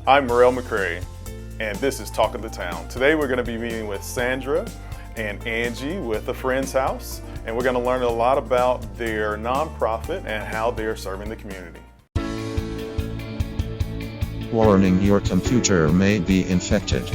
I'm Morel McCray, and this is Talk of the Town. Today we're going to be meeting with Sandra and Angie with A Friend's House, and we're going to learn a lot about their nonprofit and how they're serving the community. Warning: your computer may be infected.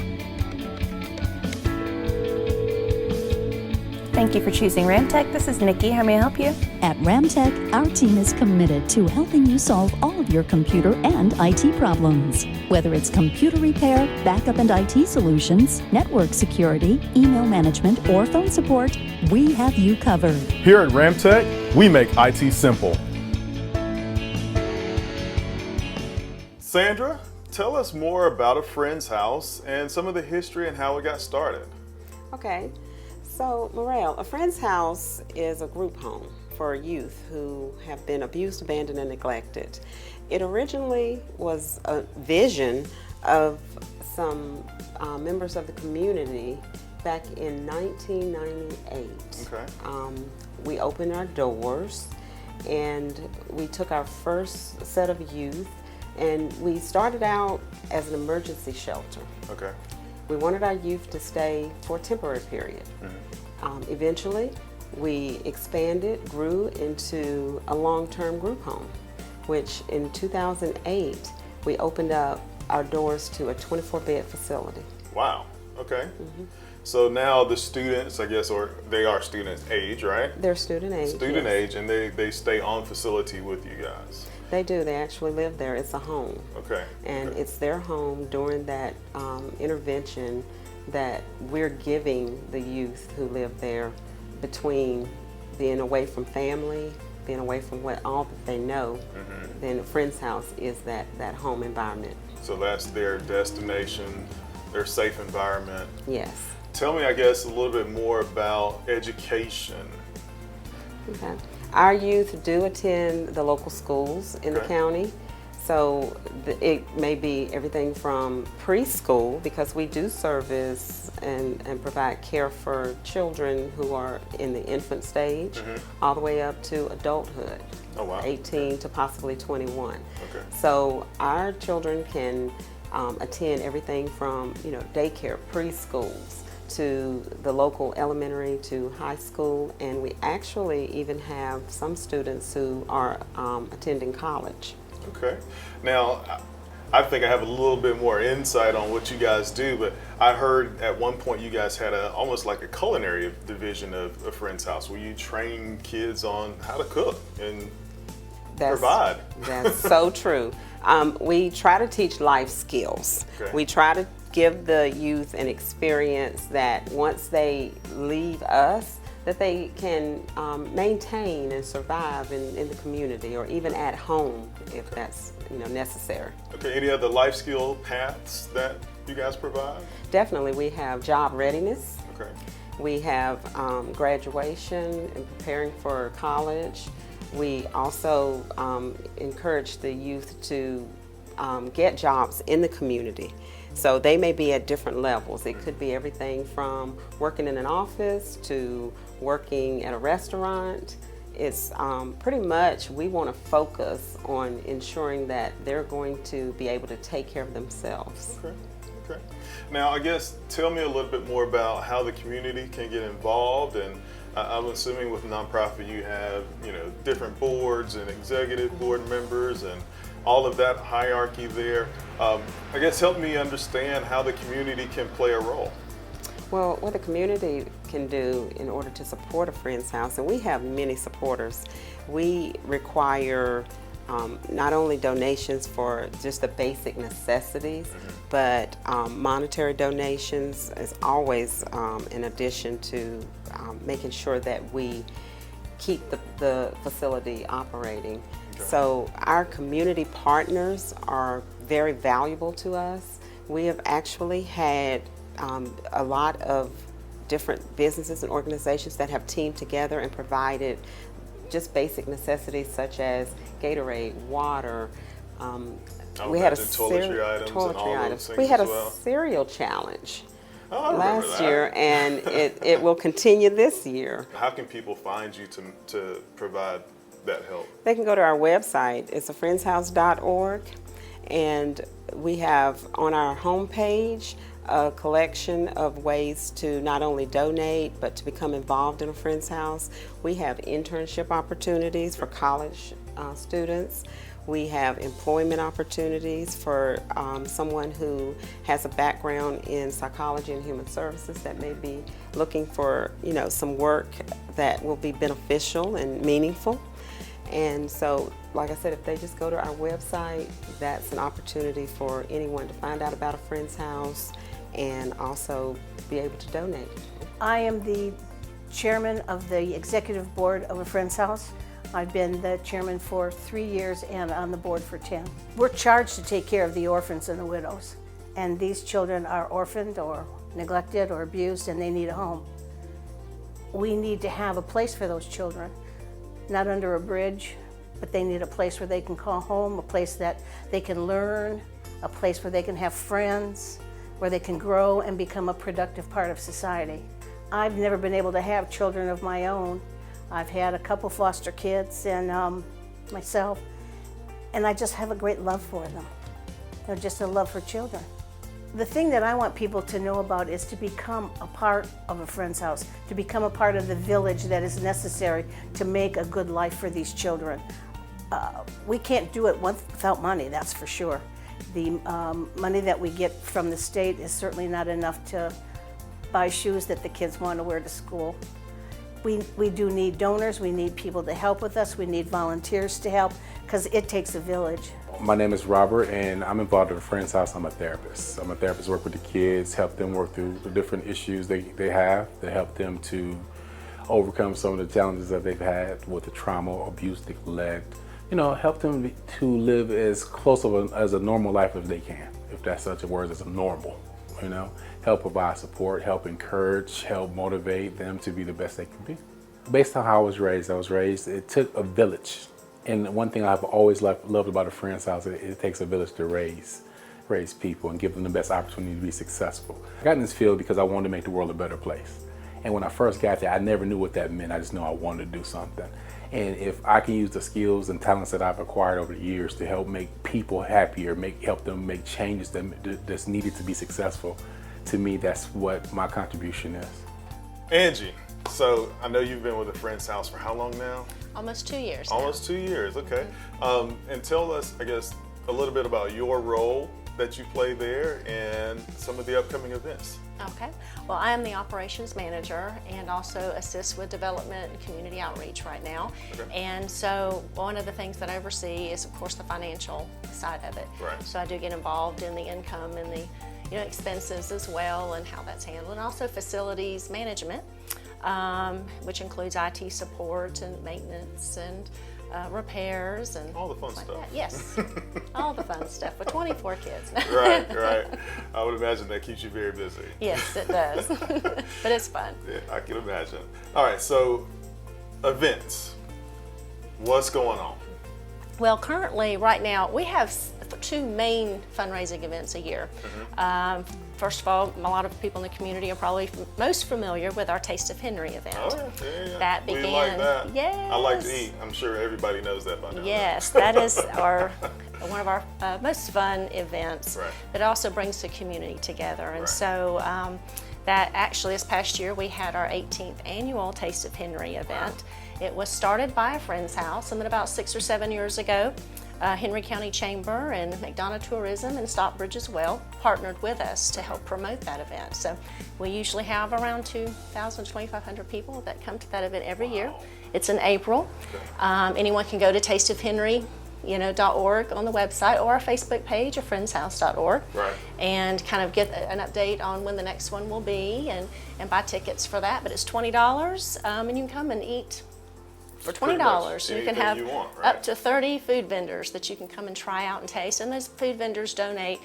Thank you for choosing Ramtech. This is Nikki. How may I help you? At Ramtech, our team is committed to helping you solve all of your computer and IT problems. Whether it's computer repair, backup and IT solutions, network security, email management, or phone support, we have you covered. Here at Ramtech, we make IT simple. Sandra, tell us more about A Friend's House and some of the history and how it got started. Okay, so Morel, A Friend's House is a group home for youth who have been abused, abandoned, and neglected. It originally was a vision of some members of the community back in 1998. Okay. We opened our doors and we took our first set of youth, and we started out as an emergency shelter. Okay. We wanted our youth to stay for a temporary period. Eventually, we expanded, grew into a long-term group home, which in 2008, we opened up our doors to a 24-bed facility. Wow. Okay. So now the students, I guess, or they are students age, right? They're student age. Student yes. age, and they stay on facility with you guys. They do. They actually live there. It's a home. Okay. And okay. it's their home during that intervention that we're giving the youth who live there, between being away from family, being away from all that they know. Then A Friend's House is that home environment. So that's their destination, their safe environment. Yes. Tell me, I guess, a little bit more about education. Okay. Our youth do attend the local schools in the county. So it may be everything from preschool, because we do service and provide care for children who are in the infant stage, all the way up to adulthood, 18 to possibly 21. Okay. So our children can attend everything from daycare, preschools, to the local elementary to high school, and we actually even have some students who are attending college. Okay. Now, I think I have a little bit more insight on what you guys do, but I heard at one point you guys had almost like a culinary division of A Friend's House, where you train kids on how to cook and provide. That's so true. We try to teach life skills. Okay. We try to give the youth an experience that once they leave us, that they can maintain and survive in the community, or even at home if that's necessary. Okay, any other life skill paths that you guys provide? Definitely, we have job readiness. Okay. We have graduation and preparing for college. We also encourage the youth to get jobs in the community. So they may be at different levels. It could be everything from working in an office to working at a restaurant. It's pretty much, we want to focus on ensuring that they're going to be able to take care of themselves. Okay. Okay. Now, I guess, tell me a little bit more about how the community can get involved. And I'm assuming with a nonprofit you have, different boards and executive board members and all of that hierarchy there. I guess help me understand how the community can play a role. Well, what the community can do in order to support A Friend's House, and we have many supporters, we require not only donations for just the basic necessities, but monetary donations is always in addition to making sure that we keep the facility operating. Okay. So our community partners are very valuable to us. We have actually had a lot of different businesses and organizations that have teamed together and provided just basic necessities such as Gatorade, water. We had a toiletry items and all those things. We had as a well. cereal challenge last year, and it will continue this year. How can people find you to provide that help? They can go to our website. It's afriendshouse.org, And we have on our homepage a collection of ways to not only donate but to become involved in a Friend's House. We have internship opportunities for college students. We have employment opportunities for someone who has a background in psychology and human services that may be looking for, some work that will be beneficial and meaningful. And so, like I said, if they just go to our website, that's an opportunity for anyone to find out about a Friend's House and also be able to donate. I am the chairman of the executive board of a Friend's House. I've been the chairman for 3 years and on the board for 10. We're charged to take care of the orphans and the widows. And these children are orphaned or neglected or abused and they need a home. We need to have a place for those children, not under a bridge, but they need a place where they can call home, a place that they can learn, a place where they can have friends, where they can grow and become a productive part of society. I've never been able to have children of my own. I've had a couple foster kids and myself, and I just have a great love for them. Just a love for children. The thing that I want people to know about is to become a part of a Friend's House, to become a part of the village that is necessary to make a good life for these children. We can't do it without money, that's for sure. The money that we get from the state is certainly not enough to buy shoes that the kids want to wear to school. We do need donors, we need people to help with us, we need volunteers to help, because it takes a village. My name is Robert, and I'm involved in a Friend's House. I'm a therapist. Work with the kids, help them work through the different issues they have, to help them to overcome some of the challenges that they've had with the trauma, abuse, neglect. Help them to live as close as a normal life as they can, if that's such a word as a normal. Help provide support, help encourage, help motivate them to be the best they can be. Based on how I was raised, it took a village. And one thing I've always loved about a Friend's House, it takes a village to raise people and give them the best opportunity to be successful. I got in this field because I wanted to make the world a better place. And when I first got there, I never knew what that meant. I just knew I wanted to do something. And if I can use the skills and talents that I've acquired over the years to help make people happier, help them make changes that's needed to be successful, to me, that's what my contribution is. Angie, so I know you've been with a Friend's House for how long now? Almost 2 years. Almost 2 years, okay. And tell us, I guess, a little bit about your role that you play there and some of the upcoming events. Okay. Well, I am the operations manager and also assist with development and community outreach right now. Okay. And so one of the things that I oversee is, of course, the financial side of it. Right. So I do get involved in the income and the expenses as well and how that's handled, and also facilities management, which includes IT support and maintenance and repairs and all the fun stuff. That. Yes, all the fun stuff with 24 kids. Right. I would imagine that keeps you very busy. Yes, it does, but it's fun. Yeah, I can imagine. All right, so events. What's going on? Well, currently, right now, we have two main fundraising events a year. Mm-hmm. First of all, a lot of people in the community are probably most familiar with our Taste of Henry event. Oh, yeah. That began. We like that. Yes. I like to eat. I'm sure everybody knows that by now. Yes, that is one of our most fun events. Right. But it also brings the community together. And right. So that actually this past year we had our 18th annual Taste of Henry event. Wow. It was started by a Friend's House, and then about 6 or 7 years ago, Henry County Chamber and McDonough Tourism and Stockbridge as well partnered with us to help promote that event. So we usually have around 2,000 to 2,500 people that come to that event every year. It's in April. Anyone can go to tasteofhenry.org on the website or our Facebook page, friendshouse.org, right. and kind of get an update on when the next one will be and buy tickets for that. But it's $20, and you can come and eat for $20. You can have up to 30 food vendors that you can come and try out and taste, and those food vendors donate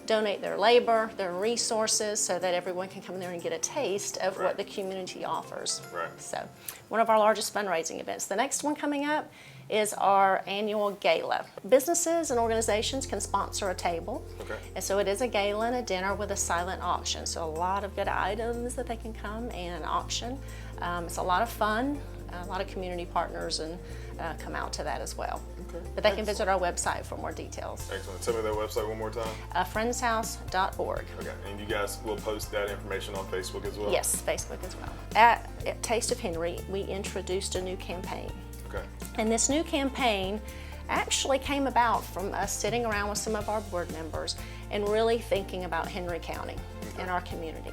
their labor, their resources, so that everyone can come in there and get a taste of what the community offers. Right. So one of our largest fundraising events. The next one coming up is our annual gala. Businesses and organizations can sponsor a table. Okay. And so it is a gala and a dinner with a silent auction. So a lot of good items that they can come and auction. It's a lot of fun. A lot of community partners and come out to that as well. Okay. But they can visit our website for more details. Excellent. Tell me that website one more time. Friendshouse.org. Okay, and you guys will post that information on Facebook as well? Yes, Facebook as well. At Taste of Henry, we introduced a new campaign. Okay. And this new campaign actually came about from us sitting around with some of our board members and really thinking about Henry County and our community,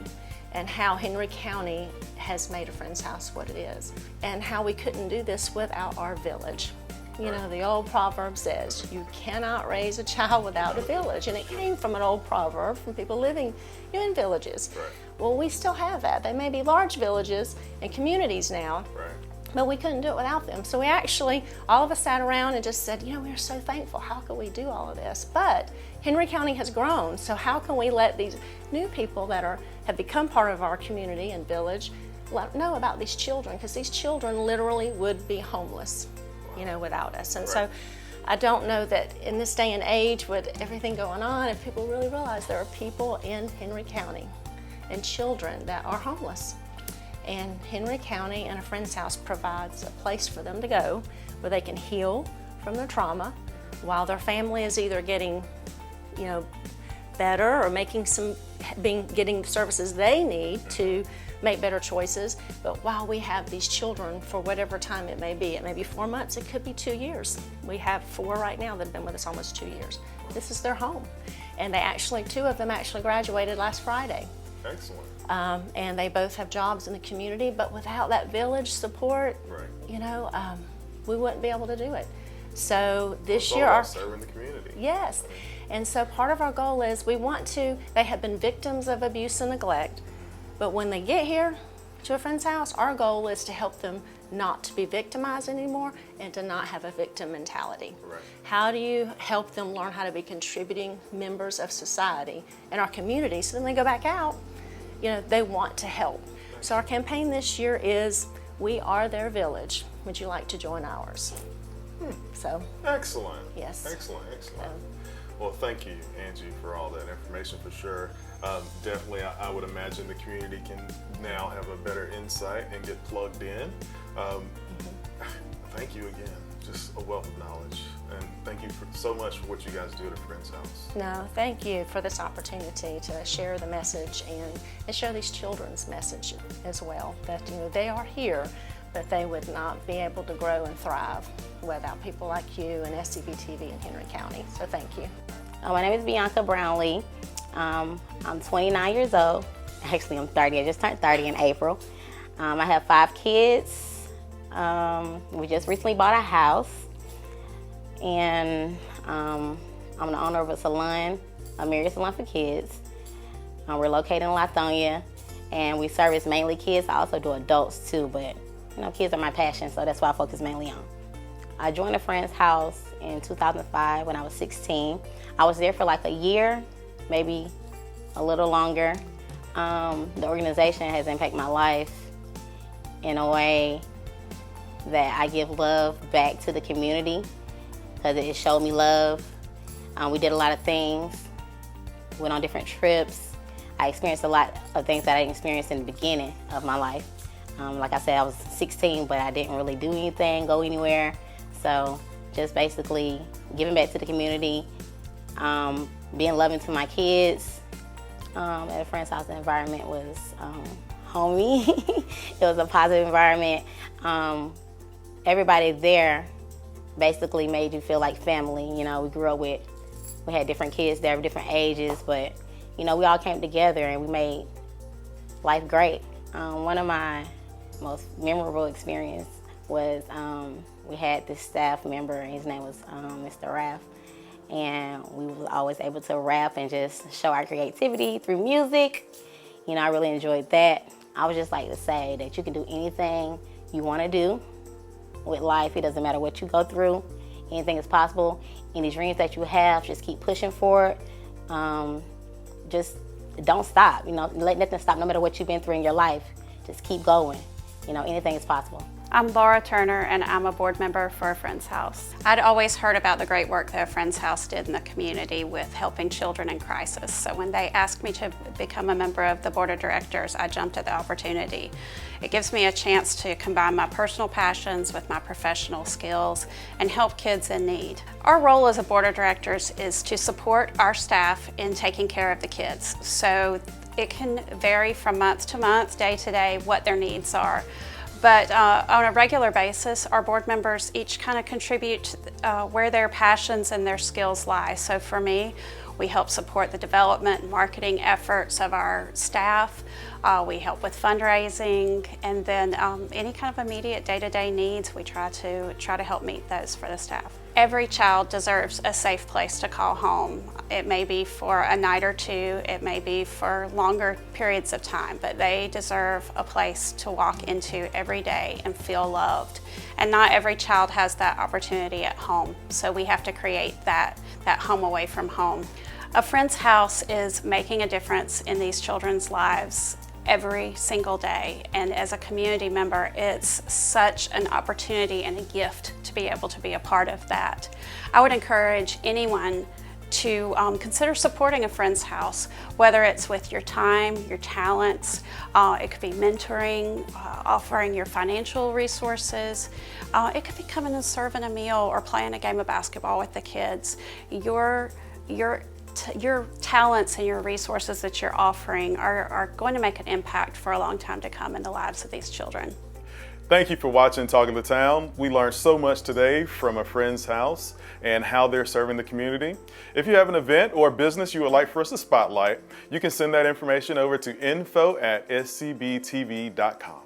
and how Henry County has made a Friends House what it is, and how we couldn't do this without our village. You know, the old proverb says, you cannot raise a child without a village, and it came from an old proverb from people living in villages. Right. Well, we still have that. They may be large villages and communities now, Right. but we couldn't do it without them. So we actually, all of us sat around and just said, you know, we're so thankful. How could we do all of this? But Henry County has grown, so how can we let these new people that have become part of our community and village know about these children? Because these children literally would be homeless, you know, without us. And so I don't know that in this day and age with everything going on, if people really realize there are people in Henry County and children that are homeless. And Henry County and a Friends House provides a place for them to go where they can heal from their trauma while their family is either getting, you know, better or getting the services they need to make better choices. But while we have these children for whatever time it may be 4 months, it could be 2 years. We have 4 right now that have been with us almost 2 years. This is their home. And two of them actually graduated last Friday. Excellent. And they both have jobs in the community, but without that village support, Right. you know, we wouldn't be able to do it. So this It's all year, about serving the community. yes, and so part of our goal is they have been victims of abuse and neglect, but when they get here to a Friends House, our goal is to help them not to be victimized anymore and to not have a victim mentality. Right. How do you help them learn how to be contributing members of society in our community so then they go back out, you know, they want to help. So our campaign this year is, we are their village. Would you like to join ours? So, Excellent. Yes. Excellent. Well, thank you, Angie, for all that information for sure. Definitely, I would imagine the community can now have a better insight and get plugged in. Thank you again. Just a wealth of knowledge. And thank you so much for what you guys do at Friends House. no, thank you for this opportunity to share the message and share these children's message as well, that, you know, they are here, but they would not be able to grow and thrive without people like you and SCB-TV in Henry County. So thank you. My name is Bianca Brownlee. I'm 29 years old. Actually, I'm 30. I just turned 30 in April. I have 5 kids. We just recently bought a house. And I'm the owner of a salon, a Marriott Salon for Kids. We're located in Lithonia, and we service mainly kids. I also do adults too, but you know, kids are my passion, so that's what I focus mainly on. I joined a Friends House in 2005 when I was 16. I was there for like a year, maybe a little longer. The organization has impacted my life in a way that I give love back to the community because it showed me love. We did a lot of things, went on different trips. I experienced a lot of things that I didn't experience in the beginning of my life. Like I said, I was 16, but I didn't really do anything, go anywhere. So just basically giving back to the community, being loving to my kids. At a Friends House, the environment was homey. It was a positive environment. Everybody there basically made you feel like family. You know, we had different kids there of different ages, but you know, we all came together and we made life great. One of my most memorable experience was we had this staff member, and his name was Mr. Raff, and we were always able to rap and just show our creativity through music. You know, I really enjoyed that. I would just like to say that you can do anything you want to do with life. It doesn't matter what you go through. Anything is possible. Any dreams that you have, just keep pushing for it. Just don't stop. You know, let nothing stop. No matter what you've been through in your life, just keep going. You know, anything is possible. I'm Laura Turner, and I'm a board member for A Friend's House. I'd always heard about the great work that A Friend's House did in the community with helping children in crisis. So when they asked me to become a member of the board of directors, I jumped at the opportunity. It gives me a chance to combine my personal passions with my professional skills and help kids in need. Our role as a board of directors is to support our staff in taking care of the kids. So it can vary from month to month, day to day, what their needs are. But on a regular basis, our board members each kind of contribute where their passions and their skills lie. So for me, we help support the development and marketing efforts of our staff. We help with fundraising, and then any kind of immediate day-to-day needs, we try to help meet those for the staff. Every child deserves a safe place to call home. It may be for a night or two, it may be for longer periods of time, but they deserve a place to walk into every day and feel loved. And not every child has that opportunity at home, so we have to create that home away from home. A Friend's House is making a difference in these children's lives every single day, and as a community member, it's such an opportunity and a gift to be able to be a part of that. I would encourage anyone to consider supporting A Friend's House, whether it's with your time, your talents, it could be mentoring, offering your financial resources, it could be coming and serving a meal or playing a game of basketball with the kids. Your talents and your resources that you're offering are going to make an impact for a long time to come in the lives of these children. Thank you for watching Talking the Town. We learned so much today from A Friend's House and how they're serving the community. If you have an event or business you would like for us to spotlight, you can send that information over to info@scbtv.com.